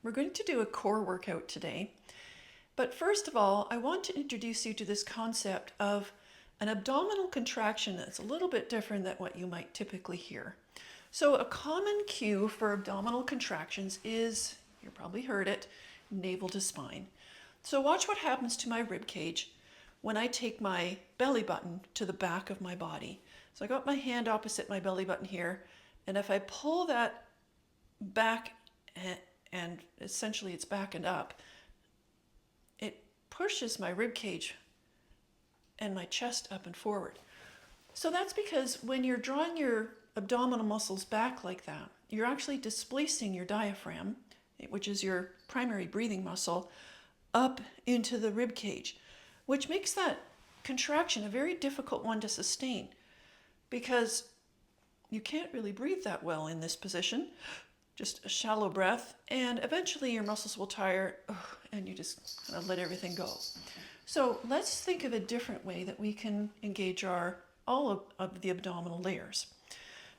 We're going to do a core workout today. But first of all, I want to introduce you to this concept of an abdominal contraction that's a little bit different than what you might typically hear. So a common cue for abdominal contractions is, you probably heard it, navel to spine. So watch what happens to my rib cage when I take my belly button to the back of my body. So I got my hand opposite my belly button here, and if I pull that back and essentially it's back and up, it pushes my rib cage and my chest up and forward. So that's because when you're drawing your abdominal muscles back like that, you're actually displacing your diaphragm, which is your primary breathing muscle, up into the rib cage, which makes that contraction a very difficult one to sustain because you can't really breathe that well in this position. Just a shallow breath, and eventually your muscles will tire and you just kind of let everything go. So let's think of a different way that we can engage all of the abdominal layers.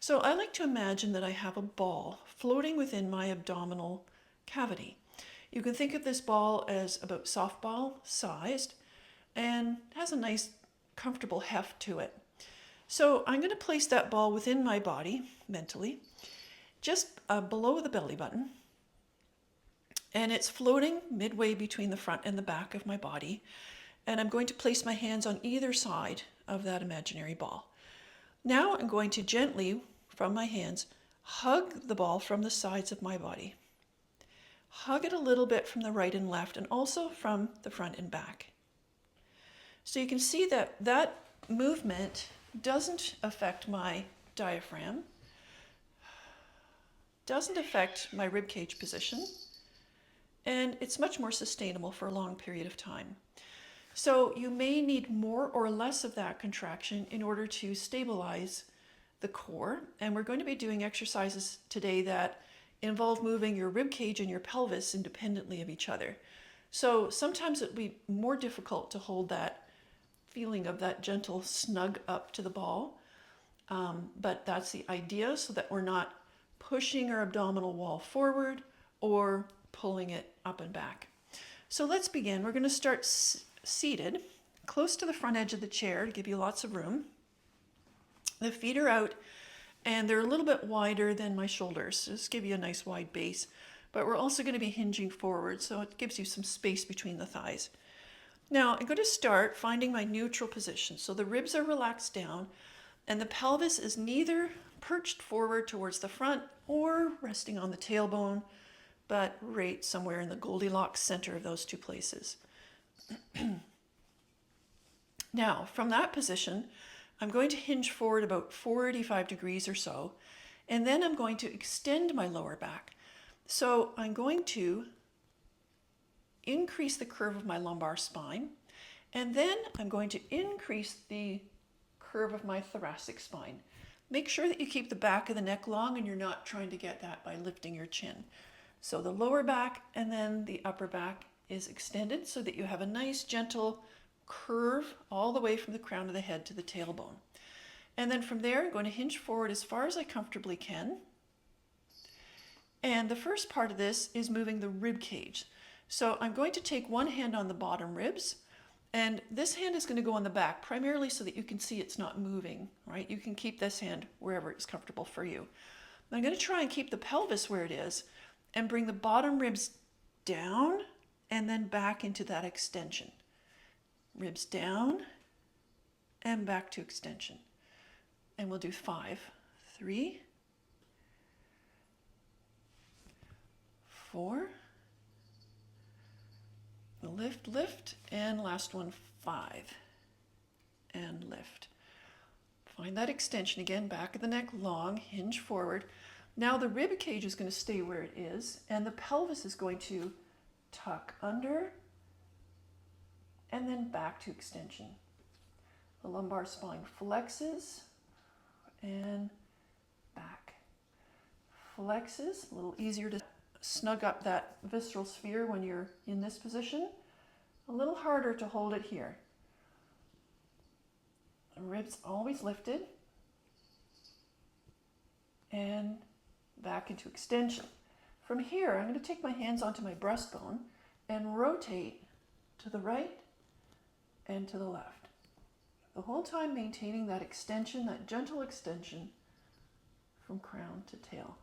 So I like to imagine that I have a ball floating within my abdominal cavity. You can think of this ball as about softball sized and has a nice comfortable heft to it. So I'm going to place that ball within my body mentally, just below the belly button, and it's floating midway between the front and the back of my body, and I'm going to place my hands on either side of that imaginary ball. Now I'm going to gently, from my hands, hug the ball from the sides of my body. Hug it a little bit from the right and left, and also from the front and back. So you can see that that movement doesn't affect my diaphragm, doesn't affect my rib cage position, and it's much more sustainable for a long period of time. So you may need more or less of that contraction in order to stabilize the core, and we're going to be doing exercises today that involve moving your rib cage and your pelvis independently of each other. So sometimes it'll be more difficult to hold that feeling of that gentle snug up to the ball, but that's the idea, so that we're not pushing our abdominal wall forward or pulling it up and back. So let's begin. We're going to start seated close to the front edge of the chair to give you lots of room. The feet are out and they're a little bit wider than my shoulders, just give you a nice wide base, but we're also going to be hinging forward, so it gives you some space between the thighs. Now I'm going to start finding my neutral position. So the ribs are relaxed down and the pelvis is neither perched forward towards the front or resting on the tailbone, but right somewhere in the Goldilocks center of those two places. Now, from that position, I'm going to hinge forward about 45 degrees or so, and then I'm going to extend my lower back. So I'm going to increase the curve of my lumbar spine, and then I'm going to increase the curve of my thoracic spine. Make sure that you keep the back of the neck long and you're not trying to get that by lifting your chin. So the lower back and then the upper back is extended so that you have a nice gentle curve all the way from the crown of the head to the tailbone. And then from there, I'm going to hinge forward as far as I comfortably can. And the first part of this is moving the rib cage. So I'm going to take one hand on the bottom ribs, and this hand is going to go on the back, primarily so that you can see it's not moving, right? You can keep this hand wherever it's comfortable for you. I'm going to try and keep the pelvis where it is and bring the bottom ribs down and then back into that extension. Ribs down and back to extension. And we'll do 5, 3, 4, lift, lift, and last one, 5, and lift. Find that extension again, back of the neck long, hinge forward. Now the rib cage is going to stay where it is, and the pelvis is going to tuck under and then back to extension. The lumbar spine flexes and back. Flexes, a little easier to snug up that visceral sphere when you're in this position. A little harder to hold it here. Ribs always lifted and back into extension. From here, I'm going to take my hands onto my breastbone and rotate to the right and to the left. The whole time maintaining that extension, that gentle extension from crown to tail.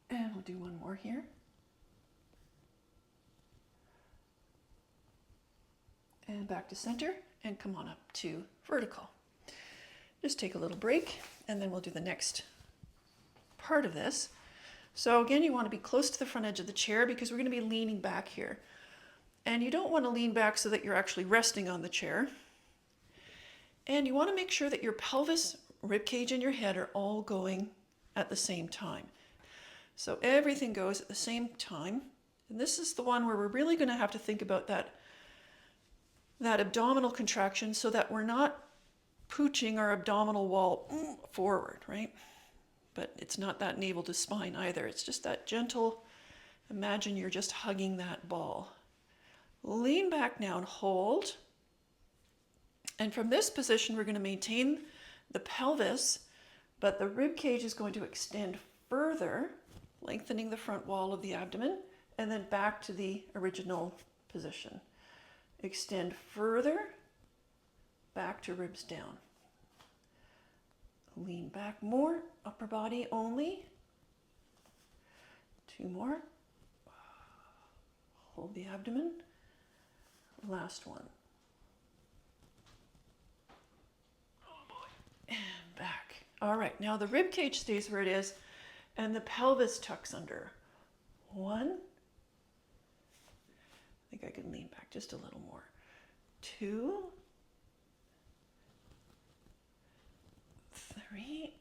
And we'll do one more here. And back to center and come on up to vertical. Just take a little break and then we'll do the next part of this. So again, you want to be close to the front edge of the chair because we're going to be leaning back here. And you don't want to lean back so that you're actually resting on the chair. And you want to make sure that your pelvis, rib cage, and your head are all going at the same time. So everything goes at the same time. And this is the one where we're really going to have to think about that abdominal contraction so that we're not pooching our abdominal wall forward, right? But it's not that navel to spine either. It's just that gentle, imagine you're just hugging that ball. Lean back now and hold. And from this position, we're going to maintain the pelvis, but the rib cage is going to extend further, lengthening the front wall of the abdomen, and then back to the original position. Extend further, back to ribs down. Lean back more, upper body only. 2 more. Hold the abdomen. Last one. Oh boy. And back. All right, now the rib cage stays where it is and the pelvis tucks under. 1. I think I can lean back just a little more. 2. 3.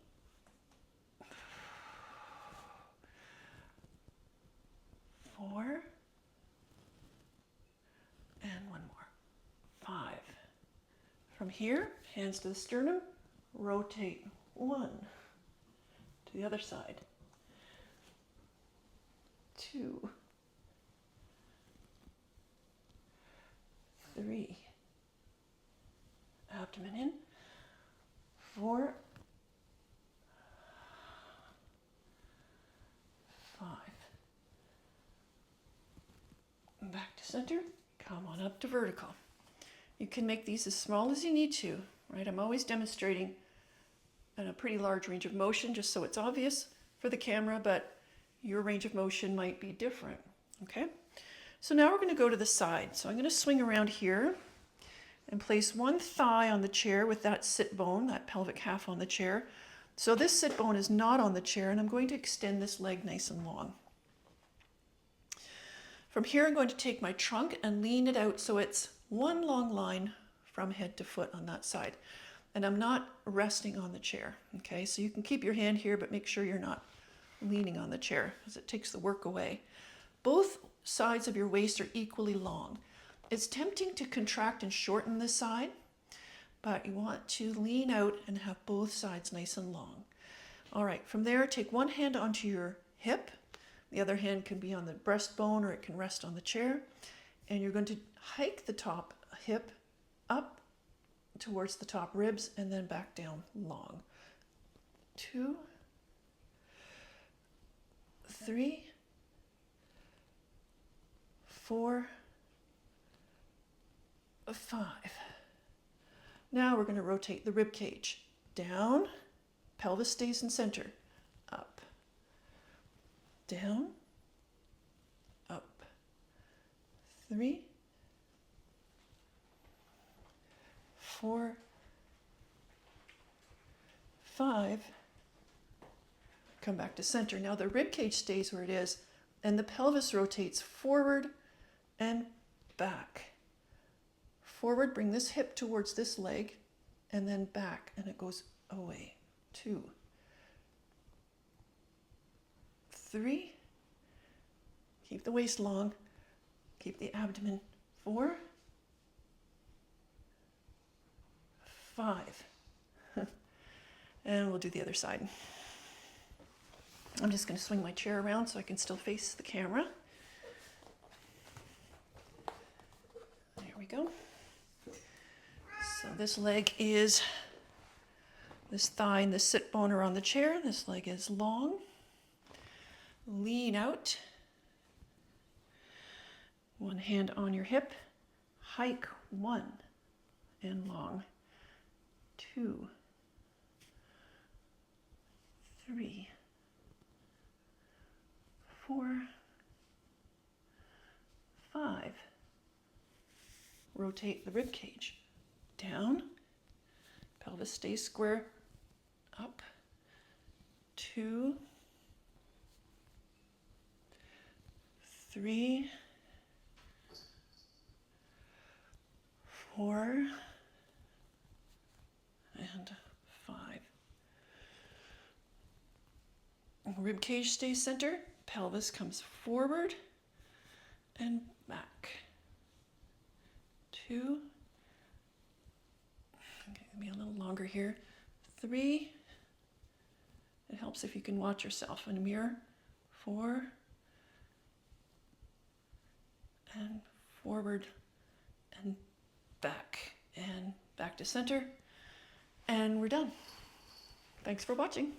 4. And 1 more. 5. From here, hands to the sternum, rotate 1 to the other side. 2. 3. Abdomen in. 4. 5. Back to center. Come on up to vertical. You can make these as small as you need to, right? I'm always demonstrating in a pretty large range of motion just so it's obvious for the camera, but your range of motion might be different, okay? So now we're going to go to the side. So I'm going to swing around here and place one thigh on the chair with that sit bone, that pelvic half on the chair. So this sit bone is not on the chair, and I'm going to extend this leg nice and long. From here, I'm going to take my trunk and lean it out so it's one long line from head to foot on that side. And I'm not resting on the chair, okay? So you can keep your hand here, but make sure you're not leaning on the chair because it takes the work away. Both sides of your waist are equally long. It's tempting to contract and shorten this side, but you want to lean out and have both sides nice and long. All right, from there, take one hand onto your hip. The other hand can be on the breastbone or it can rest on the chair. And you're going to hike the top hip up towards the top ribs and then back down long. 2, 3, 4, 5. Now we're going to rotate the rib cage. Down, pelvis stays in center. Up, down, up. 3, 4, 5. Come back to center. Now the rib cage stays where it is and the pelvis rotates forward and back. Forward, bring this hip towards this leg, and then back, and it goes away. 2, 3, keep the waist long, keep the abdomen. 4, 5, and we'll do the other side. I'm just going to swing my chair around so I can still face the camera. There we go. So This leg is, this thigh and the sit bone are on the chair. This leg is long. Lean out. One hand on your hip. Hike 1 and long. 2, 3, 4, 5. Rotate the rib cage. Down. Pelvis stays square. Up. 2, 3, 4, and 5. Rib cage stays center. Pelvis comes forward and back. 2. Okay, maybe a little longer here. 3. It helps if you can watch yourself in a mirror. 4. And forward and back to center. And we're done. Thanks for watching.